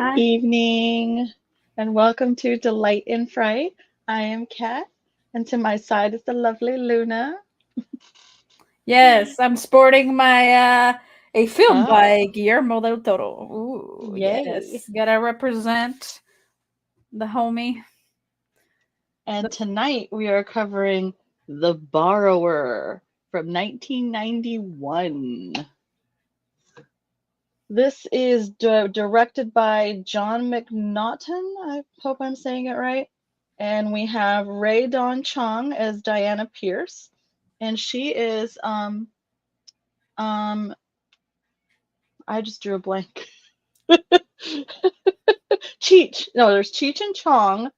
Hi. evening, and welcome to Delight in Fright. I am Kat, and to my side is the lovely Luna. Yes, I'm sporting my a film Oh, by Guillermo del Toro. Ooh, yay. yes. Gotta represent the homie. And The tonight we are covering The Borrower from 1991. This is directed by John McNaughton. I hope I'm saying it right. And we have Ray Dawn Chong as Diana Pierce, and she is um I just drew a blank. Cheech. No, there's Cheech and Chong.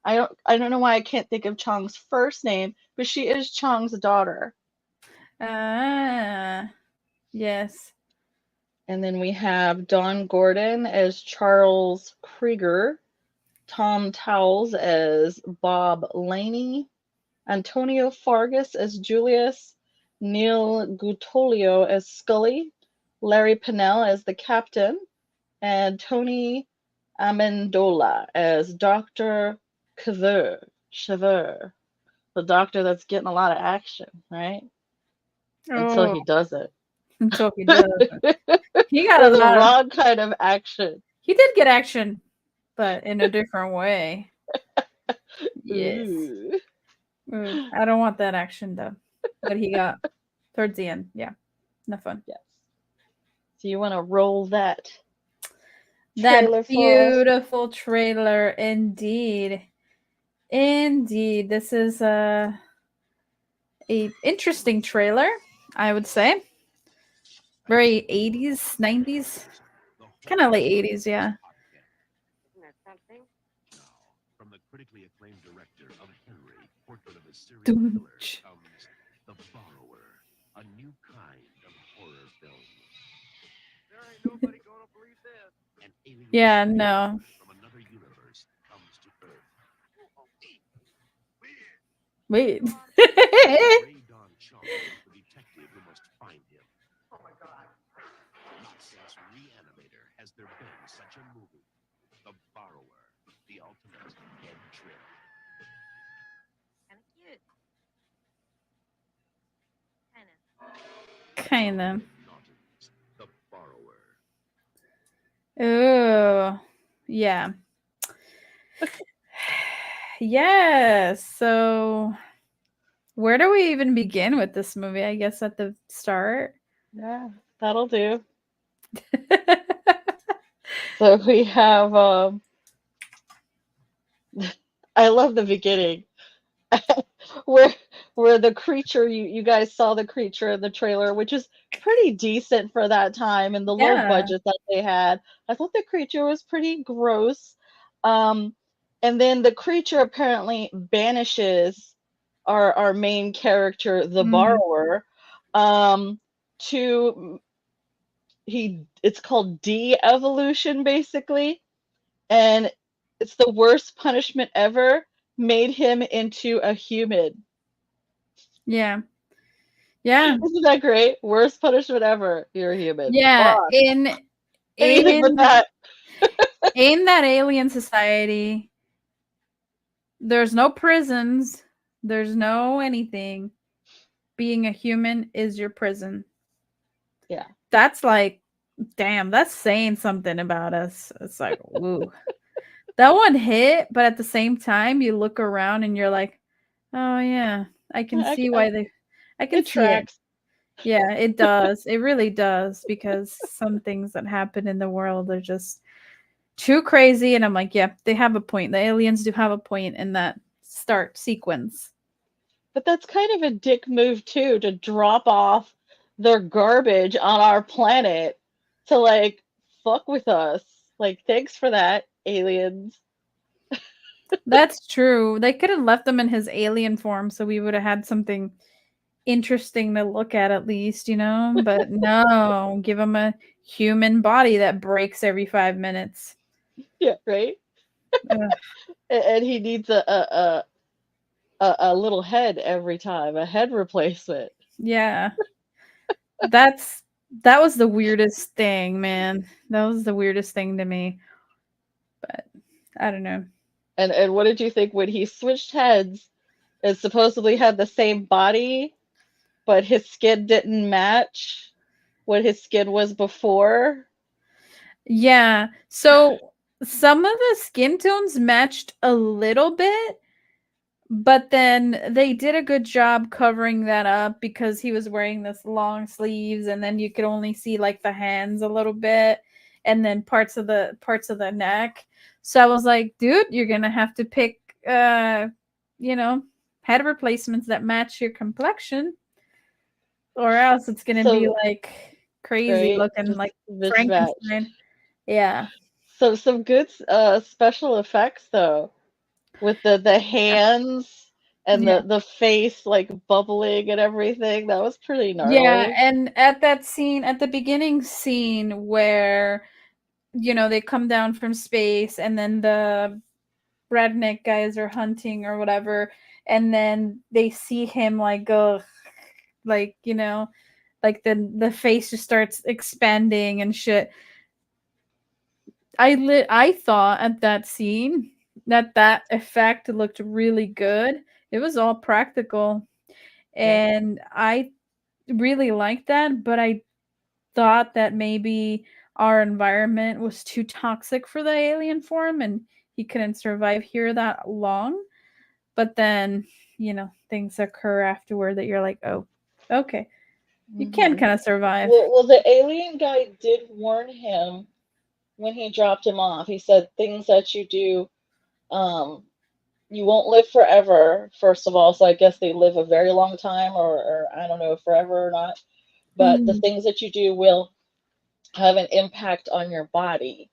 I don't know why I can't think of Chong's first name, but she is Chong's daughter. ah, yes. And then we have Don Gordon as Charles Krieger, Tom Towles as Bob Laney, Antonio Fargas as Julius, Neil Gutolio as Scully, Larry Pennell as the captain, and Tony Amendola as Dr. Cheveur, the doctor that's getting a lot of action, right? Until Oh, he doesn't. until he does. He got a Or the lot of wrong kind of action. he did get action, but in a different way. Yes. Ooh. Ooh, I don't want that action though. What he got towards the end. Yeah. No fun. Yes. So you want to roll that That trailer for us? beautiful trailer indeed. Indeed, this is a interesting trailer, I would say. Very 80s, 90s, kind of late 80s, yeah. Isn't that something? From the critically acclaimed director of Henry, Portrait of a Serial Dun- Killer, comes The Borrower, a new kind of horror film. There ain't nobody gonna believe this. An alien Yeah, species no. from another universe comes to Earth. Wait. Ray Don Chong is the detective who must find him. Oh my god. Not since Reanimator has there been such a movie. The Borrower, the ultimate head trip. Kinda cute. Kinda. Kind of. Naughton's The Borrower. Oh, yeah. Yes. So, where do we even begin with this movie? I guess at the start. Yeah, that'll do. So we have I love the beginning where the creature you guys saw the creature in the trailer, which is pretty decent for that time and the low Yeah. budget that they had. I thought the creature was pretty gross. Um, and then the creature apparently banishes our main character, the Mhm. borrower, to he it's called de-evolution basically, and it's the worst punishment ever, made him into a human. Yeah. Yeah. Isn't that great? Worst punishment ever. You're a human. Yeah. Fuck. Anything but In that. in that alien society, there's no prisons, there's no anything. Being a human is your prison. Yeah. That's like, damn, that's saying something about us. It's like, ooh. That one hit, but at the same time, you look around and you're like, oh yeah, I can I, see I, why they I can it see it. tracks. Yeah, it does. It really does because some things that happen in the world are just too crazy and I'm like, yeah, they have a point. The aliens do have a point in that start sequence. But that's kind of a dick move too, to drop off their garbage on our planet to like fuck with us. Like, thanks for that, aliens. That's true. They could have left him in his alien form so we would have had something interesting to look at least, you know? But no, give him a human body that breaks every 5 minutes. Yeah, right? Ugh, And he needs a little head every time, a head replacement. yeah. That's that was the weirdest thing, man. That was the weirdest thing to me. I don't know. And what did you think when he switched heads and supposedly had the same body, but his skin didn't match what his skin was before? Yeah. So some of the skin tones matched a little bit, but then they did a good job covering that up because he was wearing this long sleeves and then you could only see like the hands a little bit and then parts of the neck. So I was like, dude, you're going to have to pick you know, head replacements that match your complexion or else it's going to be So, like crazy right, looking just like mismatched. Frankenstein. Yeah. So some good special effects though, with the hands and Yeah. the face like bubbling and everything. That was pretty Yeah, gnarly. and at that scene, at the beginning scene where, they come down from space and then the redneck guys are hunting or whatever, and then they see him like go like, like the face just starts expanding and shit. I thought at that scene that effect looked really good. It was all practical Yeah. and I really liked that, but I thought that maybe our environment was too toxic for the alien form and he couldn't survive here that long. But then, things occur afterward that you're like, oh, okay, you can Hmm. kind of survive. Well, the alien guy did warn him when he dropped him off. He said things that you do, um, you won't live forever, first of all. So I guess they live a very long time, or I don't know, forever or not. But the Mm-hmm. things that you do will have an impact on your body.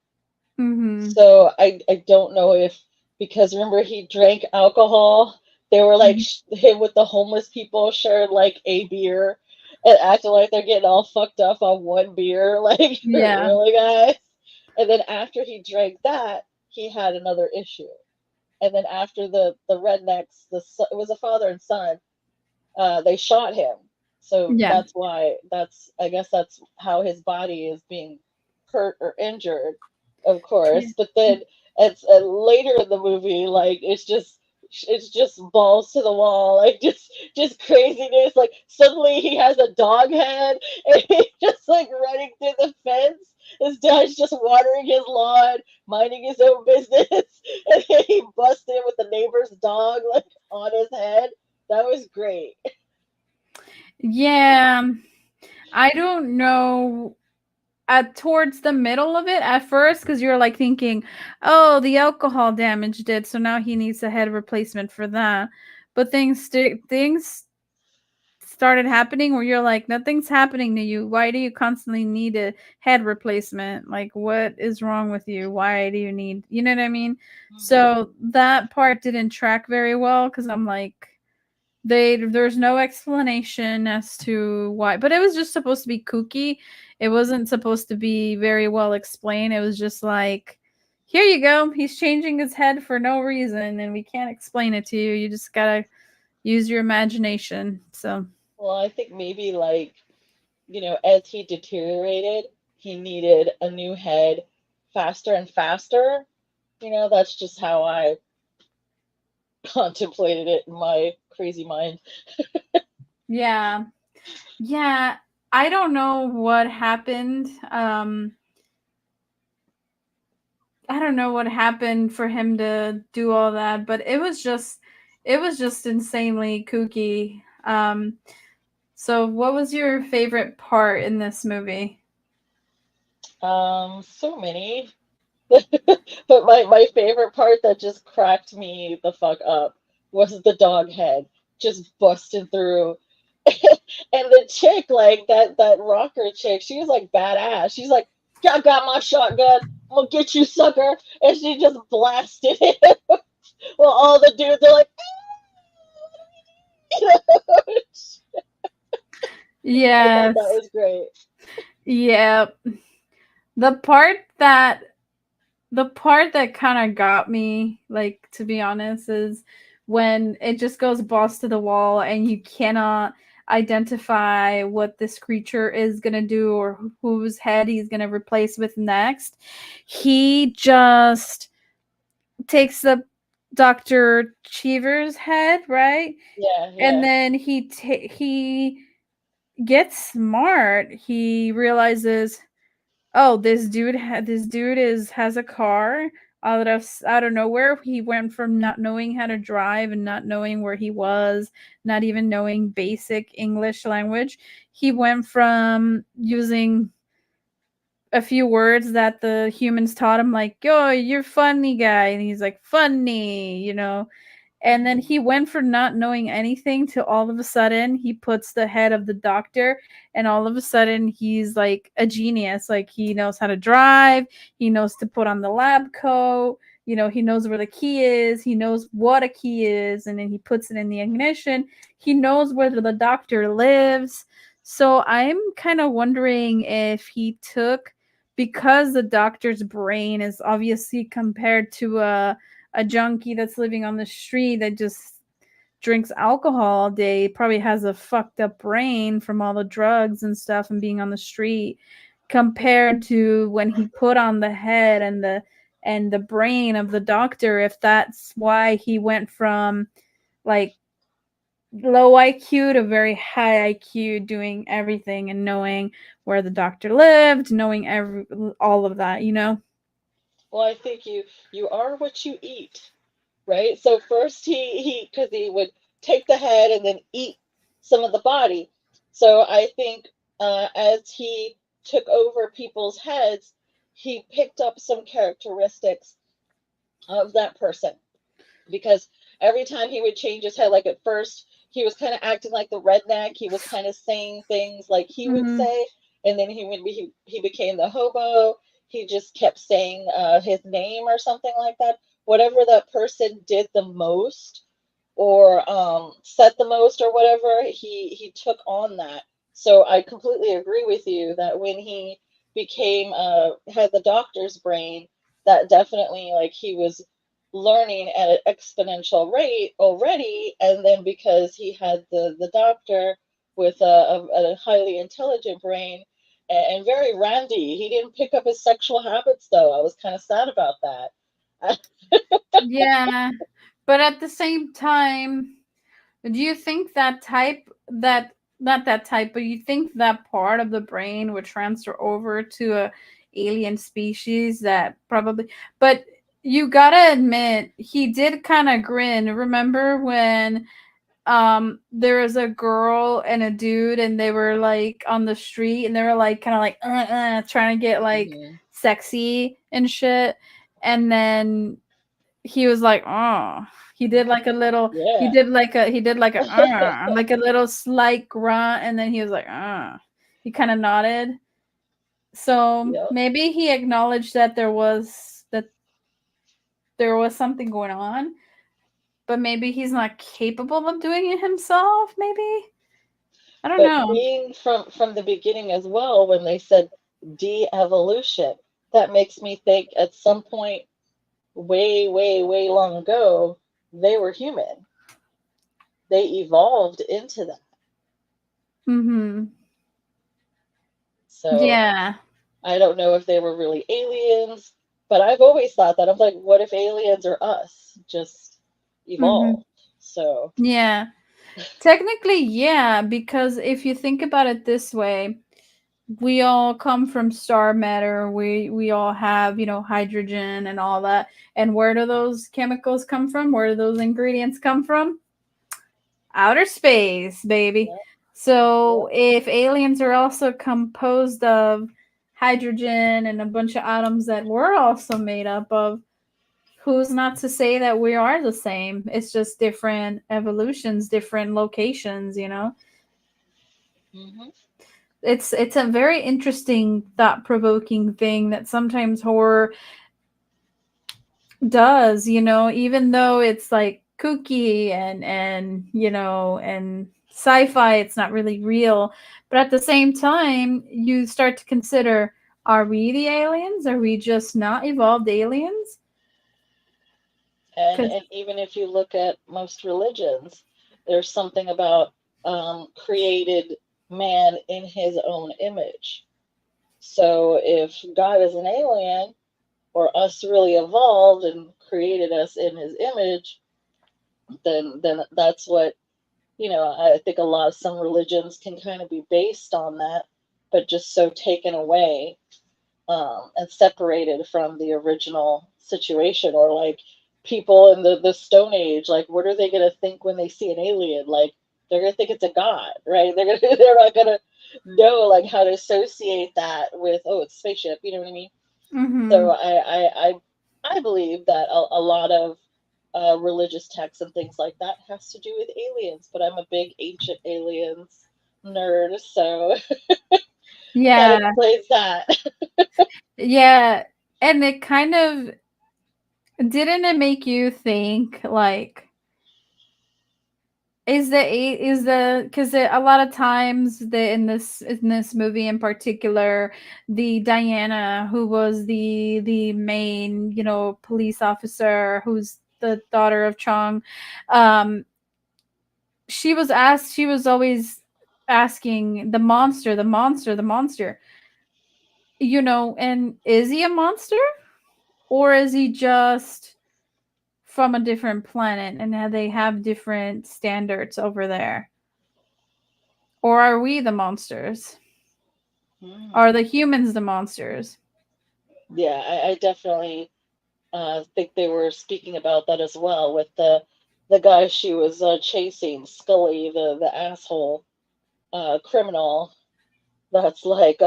Mm-hmm. So I don't know if, because remember he drank alcohol, they were like him with the homeless people shared like a beer and acting like they're getting all fucked up on one beer, like Yeah. really guys. And then after he drank that, he had another issue. And then after the rednecks, it was a father and son, they shot him. So Yeah. that's why, I guess that's how his body is being hurt or injured, of Yeah. course. But then it's later in the movie, like it's just balls to the wall, like just craziness. Like suddenly he has a dog head and he's just like running through the fence. His dad's just watering his lawn, minding his own business, and then he busts in with the neighbor's dog like on his head. That was great. Yeah. I don't know at towards the middle of it at first because you're like thinking, oh, the alcohol damaged it, so now he needs a head replacement for that. But things started happening where you're like, nothing's happening to you. Why do you constantly need a head replacement? Like, what is wrong with you? Why do you need, you know what I mean? Mhm. So that part didn't track very well because I'm like, there's no explanation as to why, but it was just supposed to be kooky. It wasn't supposed to be very well explained. It was just like, here you go. He's changing his head for no reason, and we can't explain it to you. You just gotta use your imagination. So Well, I think maybe like, as he deteriorated, he needed a new head faster and faster. That's just how I contemplated it in my crazy mind. yeah, yeah. I don't know what happened. I don't know what happened for him to do all that, but it was just insanely kooky. So what was your favorite part in this movie? So many. But my favorite part that just cracked me the fuck up was the dog head just busting through. And the chick, like that rocker chick, she was like badass. She's like, "Yeah, I got my shotgun. I'm gonna get you, sucker!" And she just blasted it. Well, all the dudes are like, I thought that Yes. was great. Yeah. The part that the part that kind of got me, like to be honest, is when it just goes balls to the wall and you cannot identify what this creature is going to do or whose head he's going to replace with next. He just takes the Dr. Cheever's head, right? Yeah, And yeah. then he gets smart. He realizes, oh, this dude is has a car out of nowhere. He went from not knowing how to drive and not knowing where he was, not even knowing basic English language. He went from using a few words that the humans taught him, like, yo, you're funny guy, and he's like, funny, and then he went from not knowing anything to all of a sudden he puts the head of the doctor, and all of a sudden he's like a genius. Like, he knows how to drive, he knows to put on the lab coat, he knows where the key is, he knows what a key is, and then he puts it in the ignition. He knows where the doctor lives. So I'm kind of wondering if he took, because the doctor's brain is obviously compared to a junkie that's living on the street that just drinks alcohol all day, probably has a fucked up brain from all the drugs and stuff and being on the street, compared to when he put on the head and the brain of the doctor, if that's why he went from like low IQ to very high IQ, doing everything and knowing where the doctor lived, knowing all of that. Well, I think you are what you eat, right? So first he because he would take the head and then eat some of the body. So I think as he took over people's heads, he picked up some characteristics of that person, because every time he would change his head, like at first he was kind of acting like the redneck. He was kind of saying things like he would Mhm. say, and then he became the hobo. He just kept saying his name or something like that. Whatever that person did the most, or said the most, or whatever, he took on that. So I completely agree with you that when he became had the doctor's brain, that definitely, like, he was learning at an exponential rate already, and then because he had the doctor with a highly intelligent brain and very randy, he didn't pick up his sexual habits though. I was kind of sad about that. Yeah. But at the same time, do you think that type that not that type, but you think that part of the brain would transfer over to a alien species that probably, but you gotta admit he did kind of grin. Remember when there was a girl and a dude and they were like on the street and they were like kind of like trying to get like Hmm. sexy and shit, and then he was like, "Oh." He did like a little Yeah. he did like a little slight grunt, and then he was like, "Ah." He kind of nodded. So, Yep. maybe he acknowledged that there was something going on, but maybe he's not capable of doing it himself, maybe? I don't But know. being from the beginning as well, when they said de-evolution, that makes me think at some point way, way, way long ago, they were human. They evolved into that. Mhm. So Yeah. I don't know if they were really aliens, but I've always thought that. I'm like, what if aliens are us, just Mhm. evolved? So, Yeah. Technically, yeah, because if you think about it this way, we all come from star matter. We all have, hydrogen and all that. And where do those chemicals come from? Where do those ingredients come from? Outer space, baby. yep, So yep. if aliens are also composed of hydrogen and a bunch of atoms that we're also made up of, who's not to say that we are the same? It's just different evolutions, different locations. Hmm. It's a very interesting, thought-provoking thing that sometimes horror does, even though it's like kooky and sci-fi, it's not really real. But at the same time, you start to consider, are we the aliens? Are we just not evolved aliens? Cuz And even if you look at most religions, there's something about created man in his own image. So if God is an alien, or us really evolved and created us in his image, then that's what, I think a lot of some religions can kind of be based on that, but just so taken away, and separated from the original situation. Or like people in the Stone Age, like what are they going to think when they see an alien? Like they're going to think it's a god, right? They're not going to know like how to associate that with, oh, it's a spaceship. You know what I mean? So Mhm. I believe that a lot of religious texts and things like that has to do with aliens. But I'm a big ancient aliens nerd, so that Yeah. explains that. Yeah. And it kind of didn't it make you think like is the because a lot of times in this movie in particular, the Diana who was the main police officer who's the daughter of Chong, um she was always asking the monster, the monster, the monster, and is he a monster or is he just from a different planet and how they have different standards over there? Or are we the monsters? Are Hmm. the humans the monsters? Yeah, I definitely think they were speaking about that as well with the guy she was chasing, Scully, the asshole criminal. That's like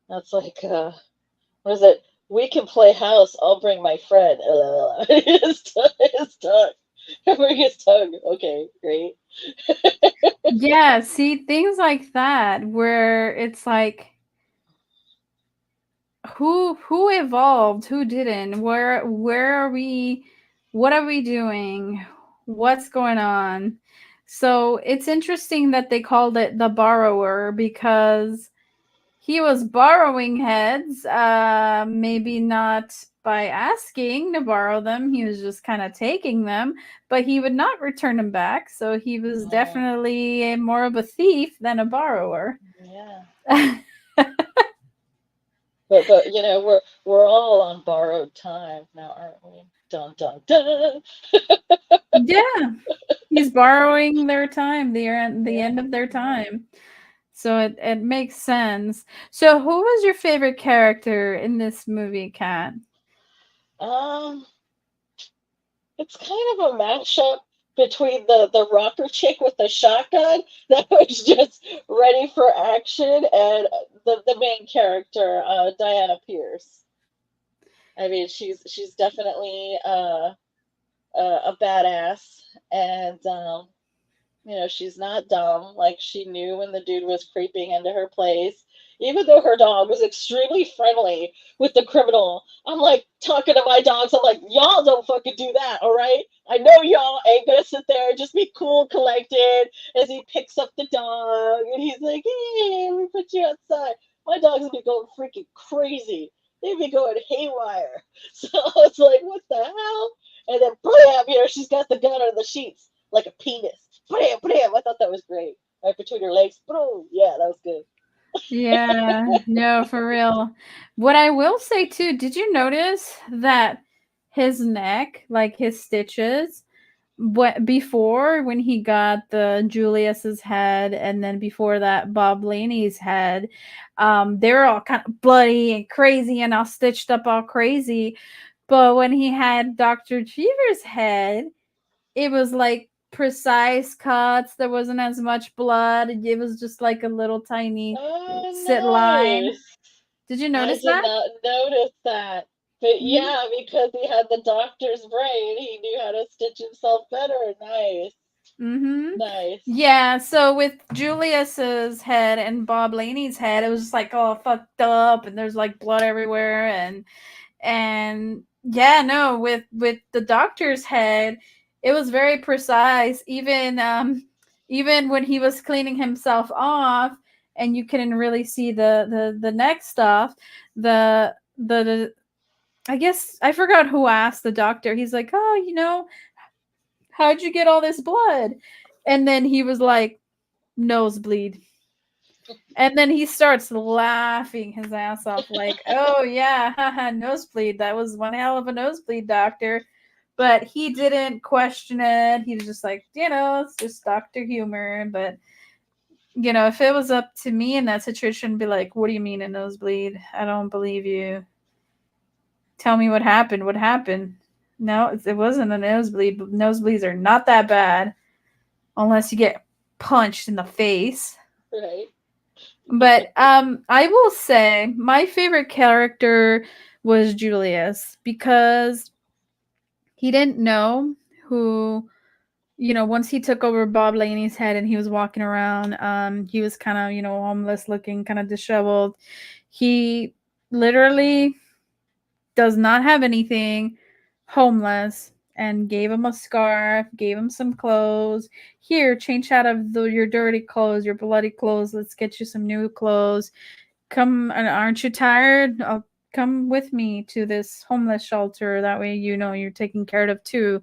that's like what is it? We can play house. I'll bring my friend. His tongue. Bring his tongue. Okay, great. Yeah, see things like that where it's like who evolved, who didn't, where are we, what are we doing, what's going on? So it's interesting that they called it the borrower because he was borrowing heads, maybe not by asking to borrow them, he was just kind of taking them, but he would not return them back, so he was Yeah, definitely more of a thief than a borrower. yeah. But we're all on borrowed time now, aren't we? Dun dun dun. Yeah, he's borrowing their time, the Yeah, end of their yeah. time. So it makes sense. So who was your favorite character in this movie, Kat? Um, it's kind of a mashup between the rocker chick with the shotgun that was just ready for action and the main character, Diana Pierce. I mean, she's definitely a badass, and she's not dumb. Like she knew when the dude was creeping into her place. Even though her dog was extremely friendly with the criminal, I'm like talking to my dogs. I'm like, y'all don't fucking do that, all right? I know y'all ain't gonna sit there and just be cool, collected as he picks up the dog and he's like, hey, we put you outside. My dogs be going freaking crazy. They'd be going haywire. So it's like, what the hell? And then bam, she's got the gun under the sheets like a penis. Bam, bam. I thought that was great. Right between her legs. Boom. Yeah, that was good. Yeah, no, for real. What I will say too, did you notice that his neck, like his stitches, what before when he got the Julius's head and then before that Bob Laney's head, they were all kind of bloody and crazy and all stitched up all crazy. But when he had Dr. Cheever's head, it was like precise cuts. There wasn't as much blood. It was just like a little tiny sit Oh, line. nice. Did you I notice did that? not notice that. But Mhm. yeah, because he had the doctor's brain, he knew how to stitch himself better. Nice. Mhm. Nice. Yeah, so with Julius's head and Bob Laney's head, it was just like all fucked up and there's like blood everywhere and yeah, no, with the doctor's head, it was very precise. Even when he was cleaning himself off and you couldn't really see the neck stuff, the I guess I forgot who asked the doctor. He's like, "Oh, how'd you get all this blood?" And then he was like, "Nosebleed." And then he starts laughing his ass off, like, "Oh yeah, haha, nosebleed. That was one hell of a nosebleed, doctor." But he didn't question it. He was just like, it's just doctor humor. But if it was up to me in that situation, I'd be like, "What do you mean a nosebleed? I don't believe you. Tell me what happened. What happened?" No, it wasn't a nosebleed. Nosebleeds are not that bad unless you get punched in the face. Right. But I will say my favorite character was Julius because he didn't know who, once he took over Bob Laney's head and he was walking around, he was kind of, homeless looking, kind of disheveled. He literally does not have anything, homeless, and gave him a scarf, gave him some clothes. Here, change out of your dirty clothes, your bloody clothes. Let's get you some new clothes. Come, and aren't you tired? Come with me to this homeless shelter. That way, you're taken care of too.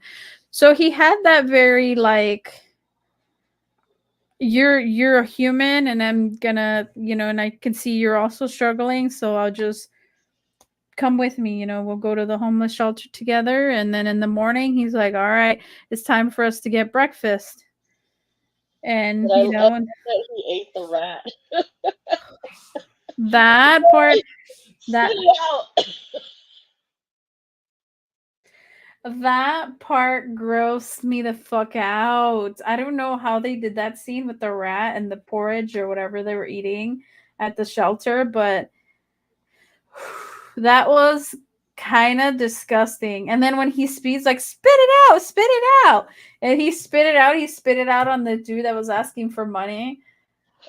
So he had that very like, you're a human, and I'm gonna, and I can see you're also struggling. So I'll just come with me. We'll go to the homeless shelter together. And then in the morning, he's like, "All right, it's time for us to get breakfast." And But I love that he ate the rat. that part, Spit that it out. That part grossed me the fuck out. I don't know how they did that scene with the rat and the porridge or whatever they were eating at the shelter, but that was kind of disgusting. And then when he speaks, like, "Spit it out, spit it out." And he spit it out on the dude that was asking for money.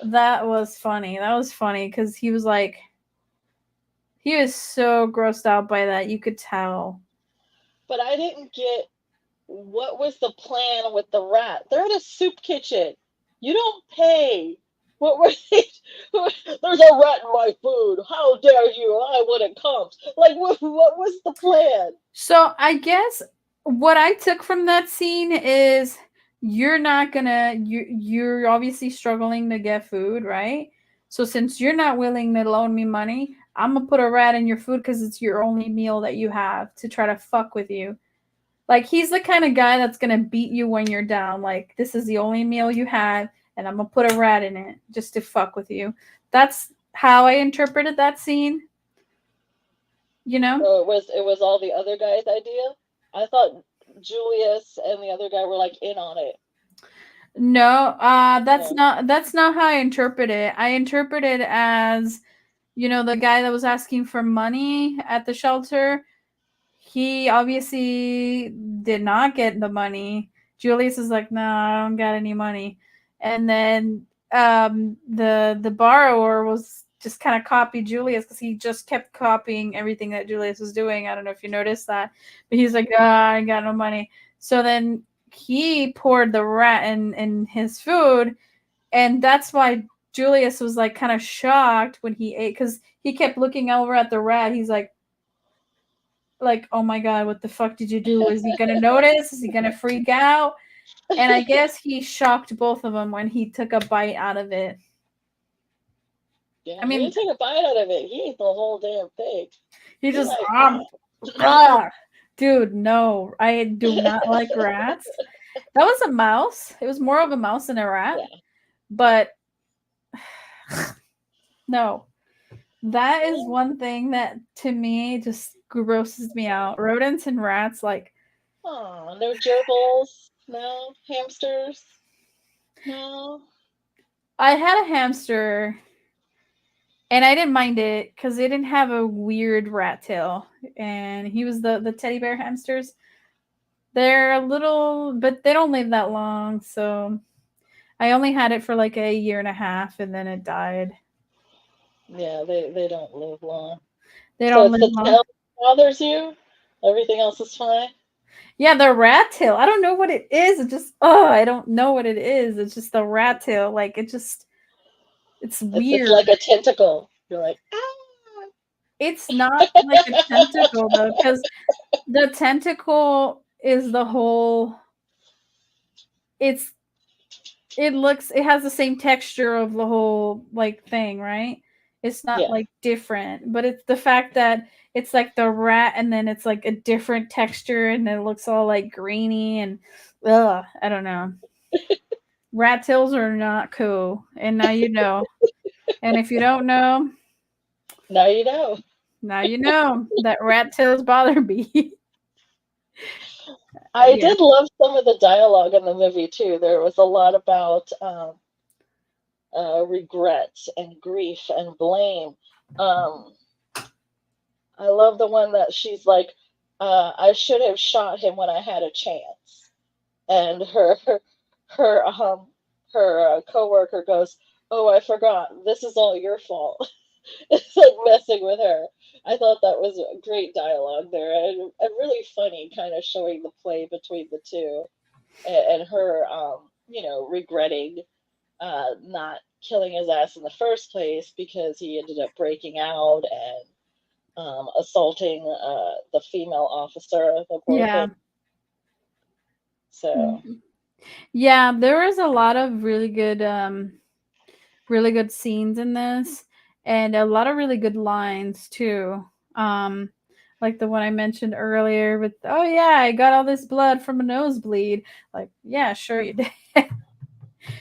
That was funny. That was funny because he was like, he was so grossed out by that. You could tell. But I didn't get what was the plan with the rat. They're in a soup kitchen. You don't pay. What were they? There's a rat in my food. How dare you? I wouldn't come. Like, what was the plan? So I guess what I took from that scene is you're obviously struggling to get food, right? So since you're not willing to loan me money, I'm gonna put a rat in your food because it's your only meal that you have to try to fuck with you. Like he's the kind of guy that's gonna beat you when you're down. Like this is the only meal you have, and I'm gonna put a rat in it just to fuck with you. That's how I interpreted that scene. So it was all the other guy's idea. I thought Julius and the other guy were like in on it. No, No. that's not how I interpret it. I interpret it as, the guy that was asking for money at the shelter. He obviously did not get the money. Julius is like, "No, I don't got any money." And then the borrower was just kind of copied Julius because he just kept copying everything that Julius was doing. I don't know if you noticed that, but he's like, I ain't got no money." So then he poured the rat in his food, and that's why Julius was like kind of shocked when he ate because he kept looking over at the rat. He's like, "Oh my god, what the fuck did you do? Is he gonna notice? Is he gonna freak out?" And I guess he shocked both of them when he took a bite out of it. Yeah, I he mean, didn't take a bite out of it. He ate the whole damn thing. he He's just, like, dude, no, I do not like rats. That was a mouse. It was more of a mouse than a rat, yeah. but no, that is one thing that to me just grosses me out. Rodents and rats, like, Oh, no gerbils, no hamsters, no. I had a hamster and I didn't mind it because it didn't have a weird rat tail, and he was the teddy bear hamsters. They're a little, but they don't live that long, so I only had it for like a year and a half, and then it died. Yeah, they don't live long. They So don't it's live the long. tail that bothers you. Everything else is fine. Yeah, the rat tail. I don't know what it is. It just, I don't know what it is. It's just the rat tail. Like it's It's weird. like a tentacle. You're like, ah. It's not like a tentacle though, because the tentacle is the whole. It's it has the same texture of the whole like thing, right? It's not Yeah. like different, but it's the fact that it's like the rat and then it's like a different texture and it looks all like grainy and I don't know. Rat tails are not cool. And now you know. And if you don't know, Now you know. now you know that rat tails bother me. I Yeah. did love some of the dialogue in the movie too. There was a lot about regret and grief and blame. Um, I love the one that she's like, I should have shot him when I had a chance. And her her coworker goes, "Oh, I forgot. This is all your fault." It's like messing with her. I thought that was a great dialogue there, and really funny, kind of showing the play between the two, and her, regretting not killing his ass in the first place because he ended up breaking out and assaulting the female officer, the Yeah. boyfriend. So Yeah, there was a lot of really good scenes in this and a lot of really good lines too. Um like the one I mentioned earlier with oh yeah, I got all this blood from a nosebleed. Like, yeah, sure you did. it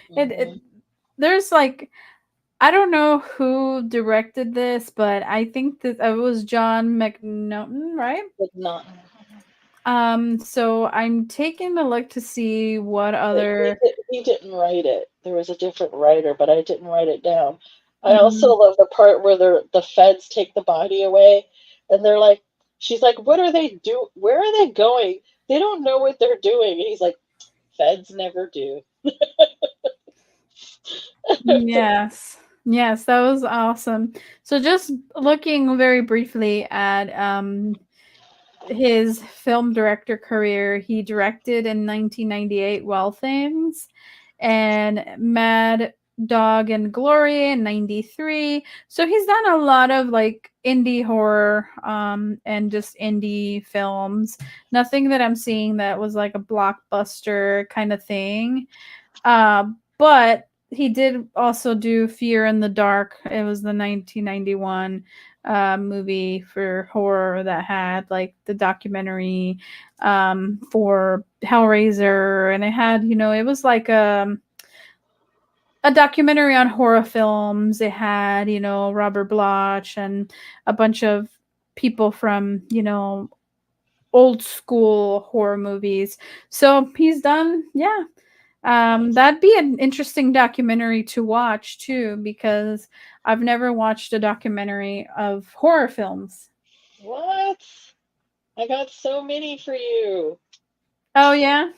mhm, there's like I don't know who directed this, but I think that it was John McNaughton, right? but not. So I'm taking a look to see what But other he didn't write it. There was a different writer, but I didn't write it down. I also mhm. love the part where the feds take the body away, and they're like, she's like, "What are they do? Where are they going? They don't know what they're doing." And he's like, "Feds never do." Yes. Yes, that was awesome. So just looking very briefly at his film director career, he directed in 1998 Well Things and Mad Dog and Glory in 93. So he's done a lot of like indie horror and just indie films. Nothing that I'm seeing that was like a blockbuster kind of thing. But he did also do Fear in the Dark. It was the 1991 movie for horror that had like the documentary for Hellraiser, and it had it was like a documentary on horror films. It had Robert Bloch and a bunch of people from old school horror movies. So he's done, yeah, Nice. that'd be an interesting documentary to watch too, because I've never watched a documentary of horror films. What? I got so many for you. Oh yeah,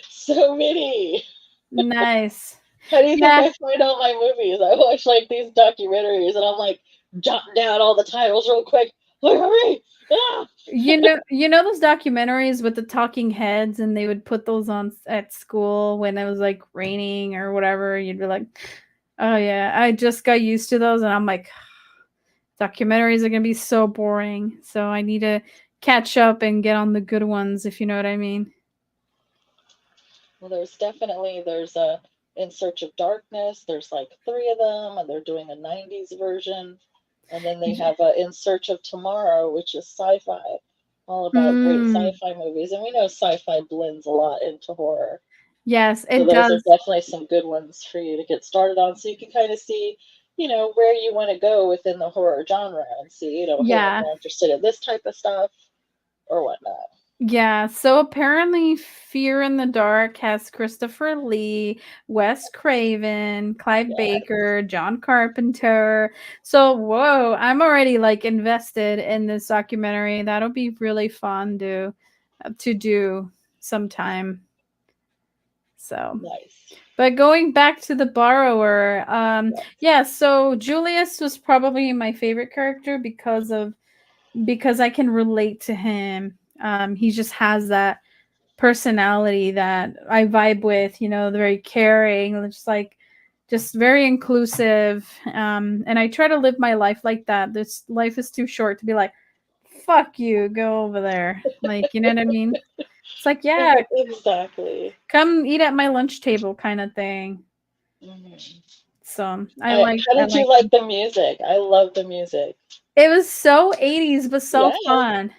So many. nice. How do you think Yeah, I find out my movies? I watch like these documentaries and I'm like jotting down all the titles real quick. Like, hurry! Ah! you know those documentaries with the talking heads, and they would put those on at school when it was like raining or whatever. You'd be like, oh yeah, I just got used to those, and I'm like, documentaries are gonna be so boring. So I need to catch up and get on the good ones, if you know what I mean. Well, there's a In Search of Darkness. There's like three of them, and they're doing a '90s version. And then they Yeah. have a In Search of Tomorrow, which is sci-fi, all about great Mm, sci-fi movies. And we know sci-fi blends a lot into horror. yes, So it those are does. definitely some good ones for you to get started on, so you can kind of see, where you want to go within the horror genre and see, hey, I'm Yeah. more interested in this type of stuff or whatnot. Yeah, so apparently Fear in the Dark has Christopher Lee, Wes Craven, Clive Yeah, Baker, John Carpenter. So, whoa, I'm already like invested in this documentary. That'll be really fun to do sometime. So, nice. but going back to the borrower, Yeah, yeah, so Julius was probably my favorite character because I can relate to him. He just has that personality that I vibe with, the very caring, just very inclusive. And I try to live my life like that. This life is too short to be like, fuck you, go over there. Like, you know what I mean? It's like, yeah, exactly. come eat at my lunch table kind of thing. Mhm. So How I did you like like them. the music? I love the music. It was so 80s, but so Yes. fun.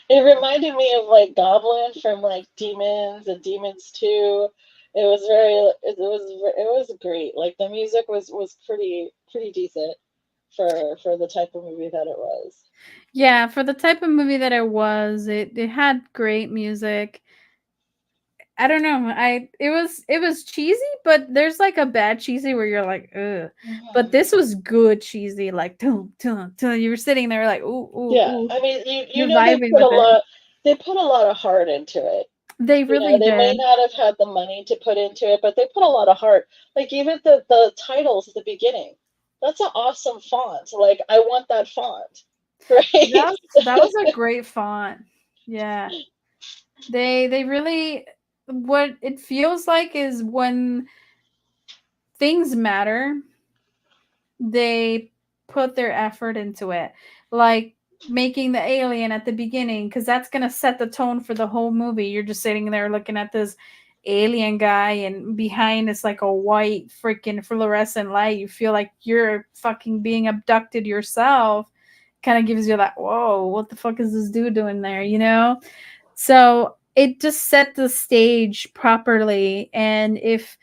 It reminded me of like Goblin from like Demons and Demons 2. It was very it was great. Like the music was pretty decent for the type of movie that it was. Yeah, for the type of movie that it was, it had great music. I don't know. It was cheesy, but there's like a bad cheesy where you're like, ugh. But Mhm. this was good cheesy, like dun, dun, dun. You were sitting there like, ooh, ooh, Yeah, ooh. I mean, you You're know vibing with it. they put a lot of heart into it. They You know, really they may did. not have had the money to put into it, but they put a lot of heart. Like even the titles at the beginning. That's an awesome font. Like I want that font. Right? That was a great font. Yeah. They really what it feels like is when things matter, they put their effort into it. Like making the alien at the beginning, because that's going to set the tone for the whole movie. You're just sitting there looking at this alien guy, and behind is like a white freaking fluorescent light. You feel like you're fucking being abducted yourself. Kind of gives you that, whoa, what the fuck is this dude doing there, you know? So it just set the stage properly. And if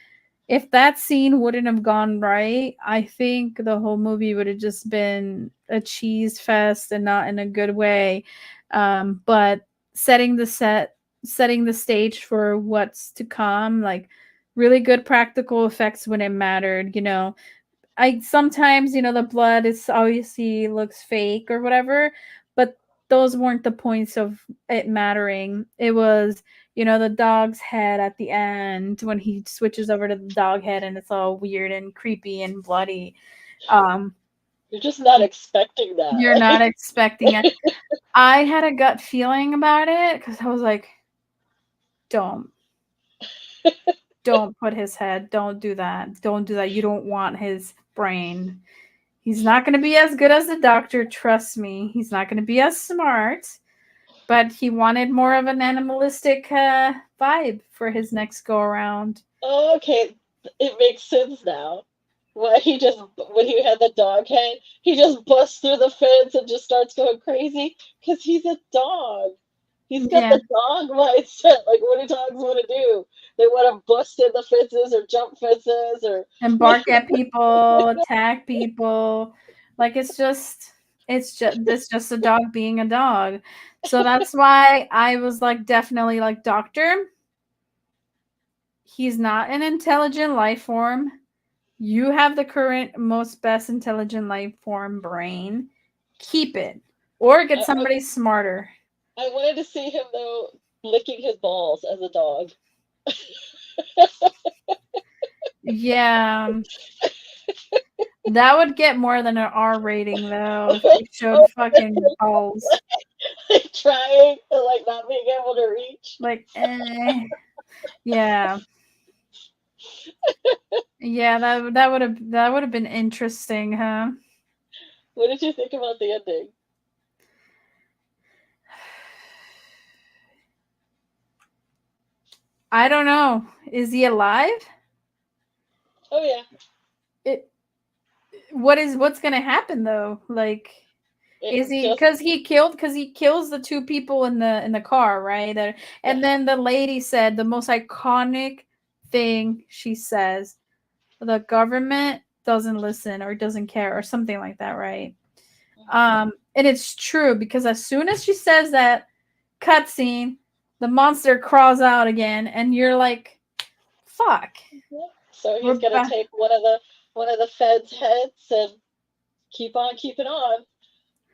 that scene wouldn't have gone right, I think the whole movie would have just been a cheese fest and not in a good way. But setting the set, setting the stage for what's to come, like really good practical effects when it mattered, you know. I sometimes, you know, the blood is obviously looks fake or whatever, but those weren't the points of it mattering. It was, you know, the dog's head at the end when he switches over to the dog head and it's all weird and creepy and bloody. Um, You're just not expecting you're that. not expecting it. I had a gut feeling about it because I was like, don't, don't put his head, don't do that. Don't do that. You don't want his brain. He's not going to be as good as the doctor, trust me. He's not going to be as smart, but he wanted more of an animalistic vibe for his next go around. Oh, okay, it makes sense now. Why he just when he had the dog head, he just busts through the fence and just starts going crazy because he's a dog. He's got Yeah, the dog mindset. Like what do dogs want to do? They want to bust in the fences or jump fences or and bark at people, attack people. Like it's just a dog being a dog. So that's why I was like definitely like doctor, he's not an intelligent life form. You have the current most best intelligent life form brain. Keep it. Or get I, somebody smarter. I wanted to see him though licking his balls as a dog. Yeah. That would get more than an R rating though if they showed Oh, fucking balls. like trying and like not being able to reach. Like yeah. Yeah, that would have been interesting, huh? What did you think about the ending? I don't know. Is he alive? Oh yeah, It what's gonna happen though? Like it is he just because he kills the two people in the car, right? yeah. And then the lady said the most iconic thing she says, the government doesn't listen or doesn't care or something like that, right? And it's true because as soon as she says that cutscene, the monster crawls out again, and you're like, "Fuck, Yeah. So we're he's gonna back." take one of the feds' heads and keep on keeping on.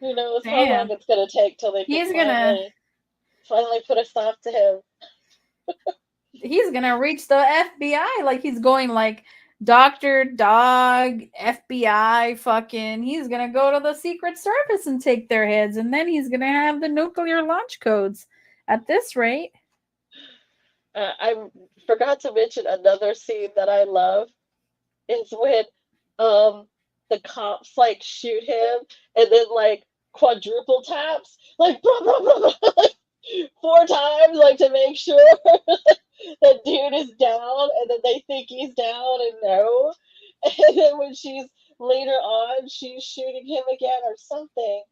Who knows how long Damn, it's gonna take till they can he's gonna finally put a stop to him. he's gonna reach the FBI like he's going like Doctor Dog FBI fucking. He's gonna go to the Secret Service and take their heads, and then he's gonna have the nuclear launch codes. At this rate, I forgot to mention another scene that I love is when um the cops like shoot him and then like quadruple taps like blah, blah, blah, blah, like 4 times like to make sure that dude is down and then they think he's down and no. And then when she's later on, she's shooting him again or something.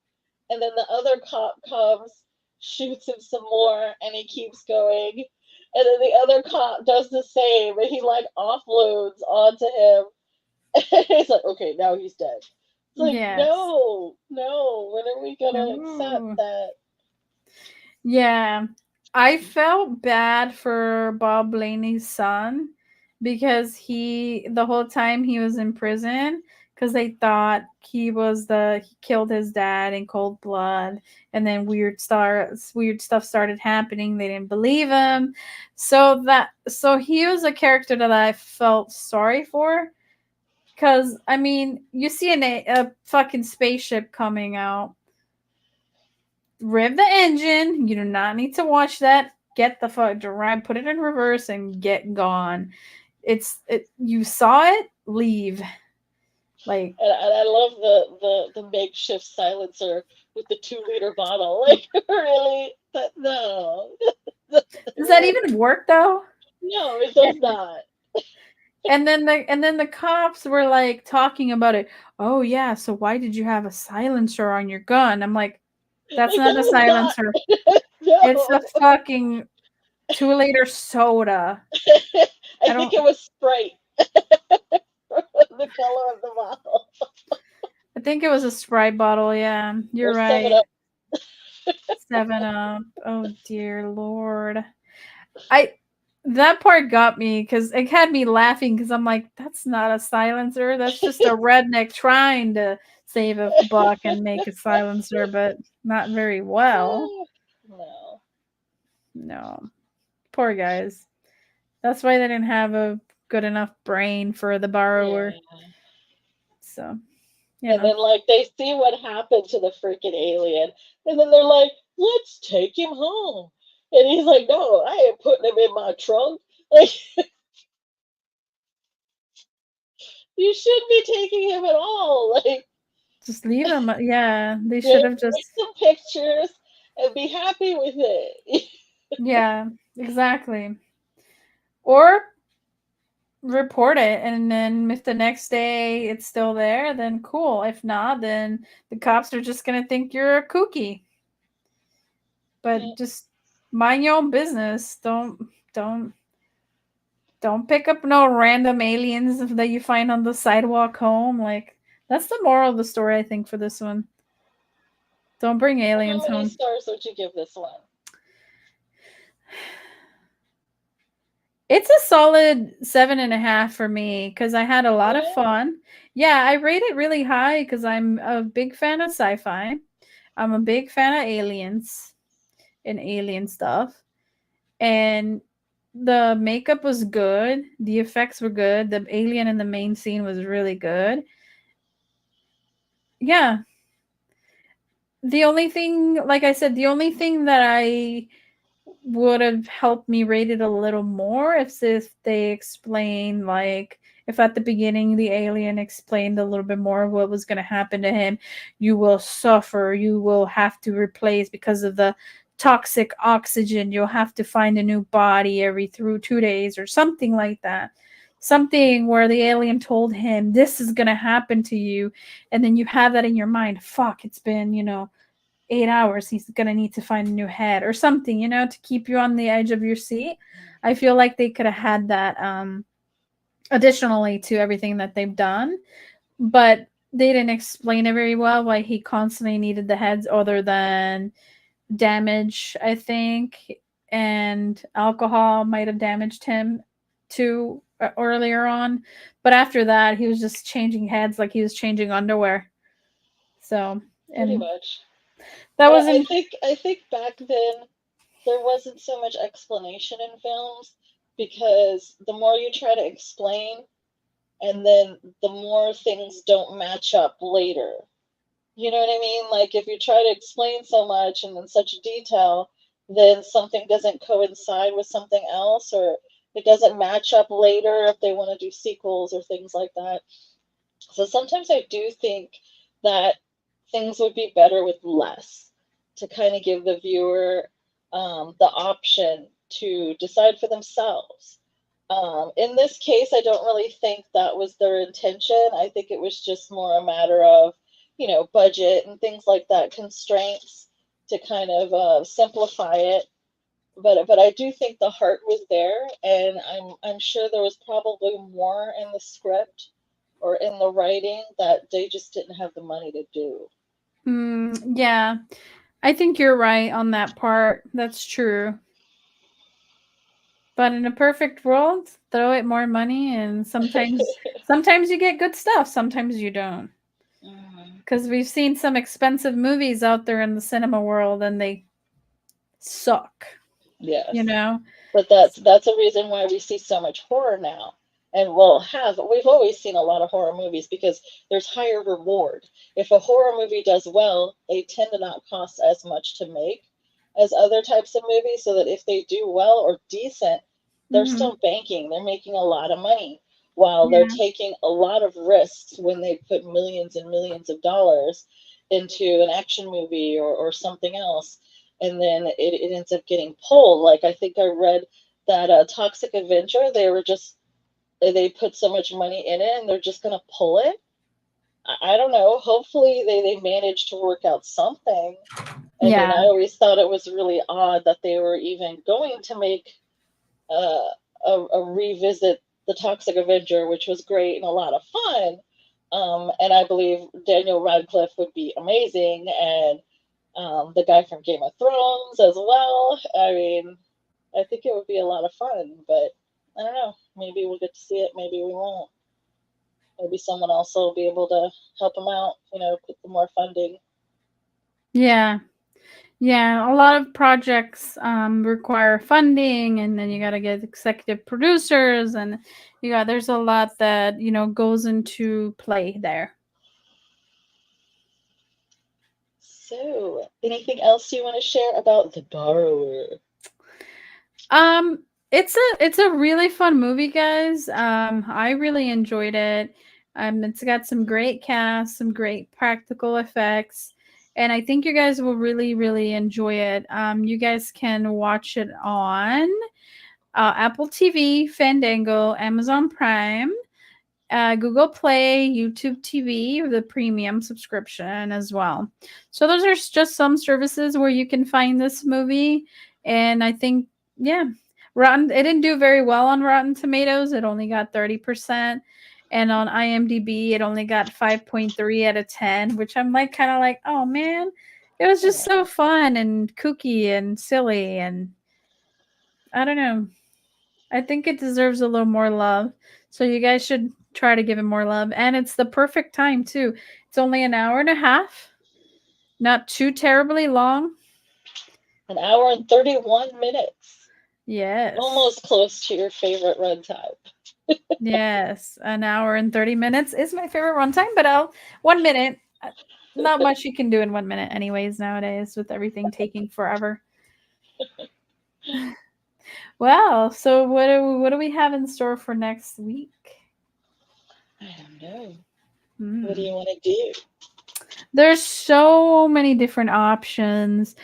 And then the other cop comes, shoots him some more, and he keeps going. And then the other cop does the same, and he like offloads onto him. And he's like, okay, now he's dead. It's like, Yes. no, no, when are we gonna accept No. that? Yeah. I felt bad for Bob Blaney's son because the whole time he was in prison because they thought he killed his dad in cold blood, and then weird stuff started happening. They didn't believe him. So he was a character that I felt sorry for because I mean, you see a fucking spaceship coming out, rev the engine. You do not need to watch that. Get the fuck drive, put it in reverse, and get gone. You saw it, leave. Like, And I love the makeshift silencer with the 2 liter bottle. Like, really? But no. does that even work though? No, it does not. And then the cops were like talking about it. Oh yeah, so why did you have a silencer on your gun? I'm like, that's Like, not that a was not. silencer. It's a No. fucking 2 liter soda. I I think don't. it was Sprite. The color of the bottle. I think it was a Sprite bottle. Yeah, you're Or 7 right. Up. 7 Up. Oh dear Lord. I That part got me because it had me laughing because I'm like, that's not a silencer. That's just a redneck trying to save a buck and make a silencer, but not very well. No. No. Poor guys. That's why they didn't have a good enough brain for the borrower. Yeah. So, you And know. then, like, they see what happened to the freaking alien. And then they're like, let's take him home. And he's like, no, I ain't putting him in my trunk. Like, you shouldn't be taking him at all. Like, Just leave them. Yeah, they you should know, have take just. some pictures and be happy with it. Yeah, exactly. Or report it, and then if the next day it's still there, then cool. If not, then the cops are just gonna think you're a kooky. Yeah. But just mind your own business. Don't don't pick up no random aliens that you find on the sidewalk home. Like, that's the moral of the story, I think, for this one. Don't bring How aliens many home. stars would you give this one? It's a solid 7.5 for me because I had a lot of Yeah. fun. Yeah, I rate it really high because I'm a big fan of sci-fi. I'm a big fan of aliens and alien stuff. And the makeup was good. The effects were good. The alien in the main scene was really good. Yeah. The only thing, like I said, the only thing that I would have helped me rate it a little more if they explain, like, if at the beginning the alien explained a little bit more of what was going to happen to him. You will suffer, you will have to replace because of the toxic oxygen, you'll have to find a new body every through 2 days or something like that. Something where the alien told him this is going to happen to you, and then you have that in your mind. Fuck, it's been 8 hours, he's gonna need to find a new head or something, to keep you on the edge of your seat. I feel like they could have had that additionally to everything that they've done, but they didn't explain it very well why he constantly needed the heads other than damage, I think, and alcohol might have damaged him too earlier on. But after that, he was just changing heads like he was changing underwear. So, Pretty and much. that But wasn't. I think back then there wasn't so much explanation in films because the more you try to explain, and then the more things don't match up later. You know what I mean? Like, if you try to explain so much and in such detail, then something doesn't coincide with something else, or it doesn't match up later if they want to do sequels or things like that. So sometimes I do think that things would be better with less, to kind of give the viewer the option to decide for themselves. In this case, I don't really think that was their intention. I think it was just more a matter of, budget and things like that, constraints to kind of simplify it. But I do think the heart was there, and I'm sure there was probably more in the script or in the writing that they just didn't have the money to do. Yeah, I think you're right on that part. That's true. But in a perfect world, throw it more money, and sometimes you get good stuff, sometimes you don't. Mhm. Because we've seen some expensive movies out there in the cinema world, and they suck. Yes. You know? But that's a reason why we see so much horror now. And we've always seen a lot of horror movies because there's higher reward. If a horror movie does well, they tend to not cost as much to make as other types of movies, so that if they do well or decent, they're Mm-hmm. still banking. They're making a lot of money while they're Yeah. taking a lot of risks when they put millions and millions of dollars into an action movie or something else, and then it ends up getting pulled. Like, I think I read that Toxic Avenger, they put so much money in it and they're just gonna pull it. I don't know. Hopefully they managed to work out something. And then Yeah. I always thought it was really odd that they were even going to make uh, a revisit the Toxic Avenger, which was great and a lot of fun. And I believe Daniel Radcliffe would be amazing, and the guy from Game of Thrones as well. I mean, I think it would be a lot of fun, but I don't know. Maybe we'll get to see it. Maybe we won't. Maybe someone else will be able to help them out. Put some more funding. Yeah. Yeah, a lot of projects require funding, and then you got to get executive producers, and there's a lot that goes into play there. So, anything else you want to share about The Borrower? It's a really fun movie, guys. I really enjoyed it. It's got some great cast, some great practical effects, and I think you guys will really, really enjoy it. You guys can watch it on Apple TV, Fandango, Amazon Prime, Google Play, YouTube TV, the premium subscription as well. So those are just some services where you can find this movie, and I think, yeah, it didn't do very well on Rotten Tomatoes. It only got 30%, and on IMDb it only got 5.3 out of 10, which I'm like kind of like, oh man, it was just so fun and kooky and silly, and I don't know. I think it deserves a little more love. So you guys should try to give it more love. And it's the perfect time too. It's only an hour and a half. Not too terribly long. An hour and 31 minutes. Yes. Almost close to your favorite runtime. Yes. An hour and 30 minutes is my favorite runtime, but 1 minute. Not much you can do in 1 minute anyways nowadays with everything taking forever. Well, so what do we have in store for next week? I don't know. What do you want to do? There's so many different options.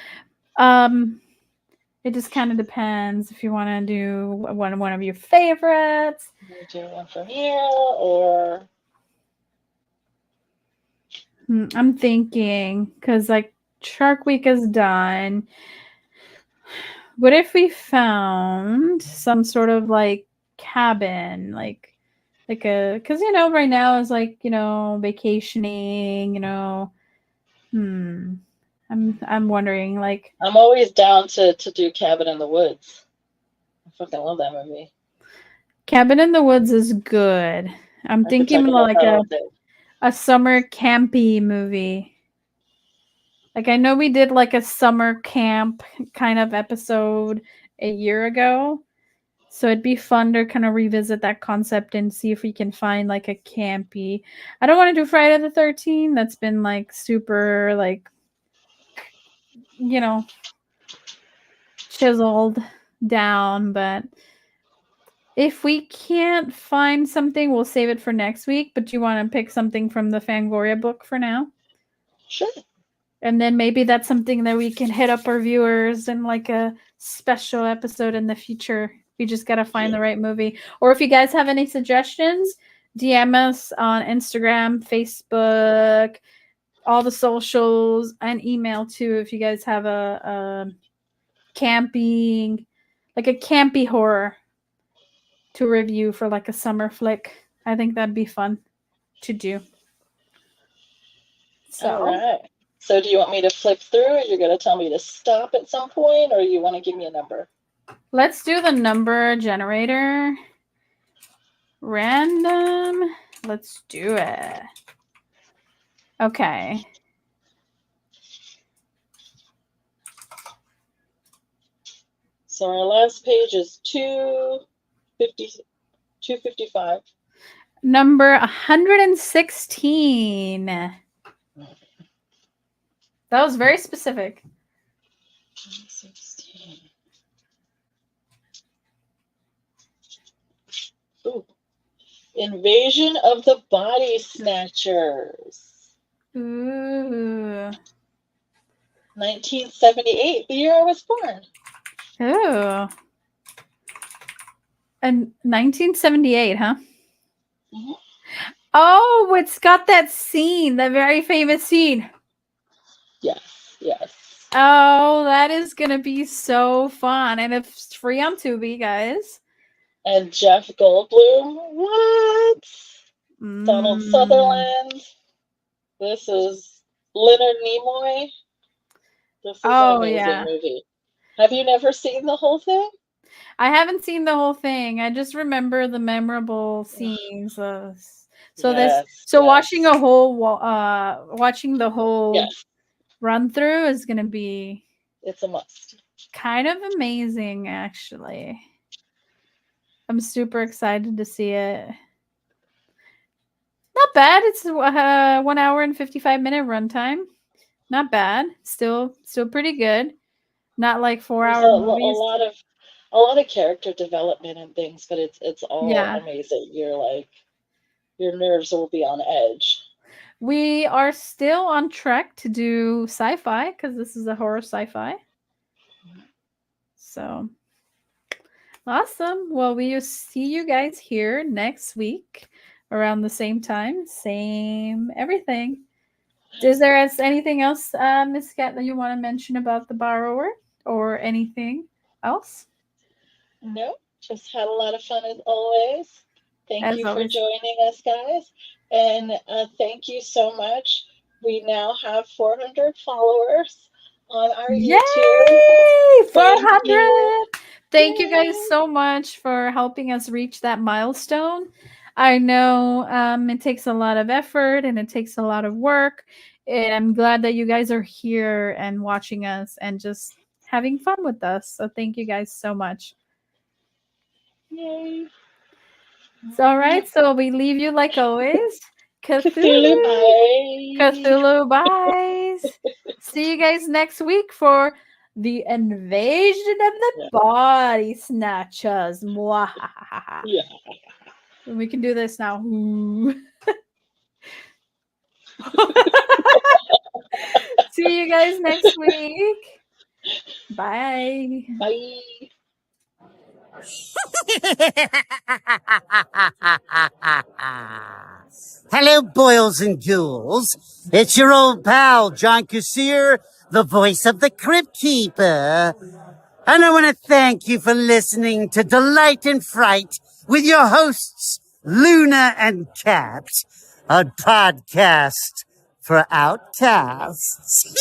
It just kind of depends if you want to do one of your favorites. Do one from here, or I'm thinking because like Shark Week is done. What if we found some sort of like cabin, like because right now is like vacationing. I'm wondering like I'm always down to do Cabin in the Woods. I fucking love that movie. Cabin in the Woods is good. I'm I could thinking talk about like that all day. a summer campy movie. Like I know we did like a summer camp kind of episode a year ago. So it'd be fun to kind of revisit that concept and see if we can find like a campy. I don't want to do Friday the 13th. That's been like super like chiseled down, but if we can't find something, we'll save it for next week. But do you want to pick something from the Fangoria book for now? Sure. And then maybe that's something that we can hit up our viewers in like a special episode in the future. We just got to find the right movie. Or if you guys have any suggestions, DM us on Instagram, Facebook, all the socials, and email too if you guys have a camping, like a campy horror to review for like a summer flick. I think that'd be fun to do. So, All right. So do you want me to flip through, or you're going to tell me to stop at some point, or you want to give me a number? let's do the number generator. Random. Let's do it. Okay. So our last page is 255. Number 116. That was very specific. 116. Ooh. Invasion of the Body Snatchers. Ooh. 1978, the year I was born. Ooh. And 1978, huh? Mhm. Oh, it's got that scene, that very famous scene. Yes, yes. Oh, that is going to be so fun. And it's free on Tubi, guys. And Jeff Goldblum. What? Donald Mm. Sutherland. This is Leonard Nimoy. This is Oh, an amazing yeah. movie. Have you never seen the whole thing? I haven't seen the whole thing. I just remember the memorable scenes. So Yes, watching yes. watching the whole Yes, run through is gonna be it's a must. kind of amazing, actually. I'm super excited to see it. Not bad. It's 1 hour and 55-minute runtime. Not bad. Still pretty good. Not like 4-hour There's movies. a lot of character development and things, but it's all Yeah. amazing. You're like, your nerves will be on edge. We are still on track to do sci-fi because this is a horror sci-fi. So awesome. Well, we will see you guys here next week around the same time, same everything. Is there anything else, Miss Cat, that you want to mention about the borrower or anything else? No, just had a lot of fun as always. Thank As you always. for joining us, guys. And thank you so much. We now have 400 followers on our Yay! YouTube. 400! Thank you guys Yay! so much for helping us reach that milestone. I know it takes a lot of effort and it takes a lot of work. And I'm glad that you guys are here and watching us and just having fun with us. So thank you guys so much. Yay! So, all right. So we leave you like always. Cthulhu, bye. Cthulhu, bye. See you guys next week for the invasion of the body snatchers. Mwahaha. Yeah. We can do this now. See you guys next week. Bye. Bye. Hello, boils and ghouls. It's your old pal, John Kassir, the voice of the Crypt Keeper. And I want to thank you for listening to Delight and Fright with your hosts, Luna and Cat, a podcast for outcasts.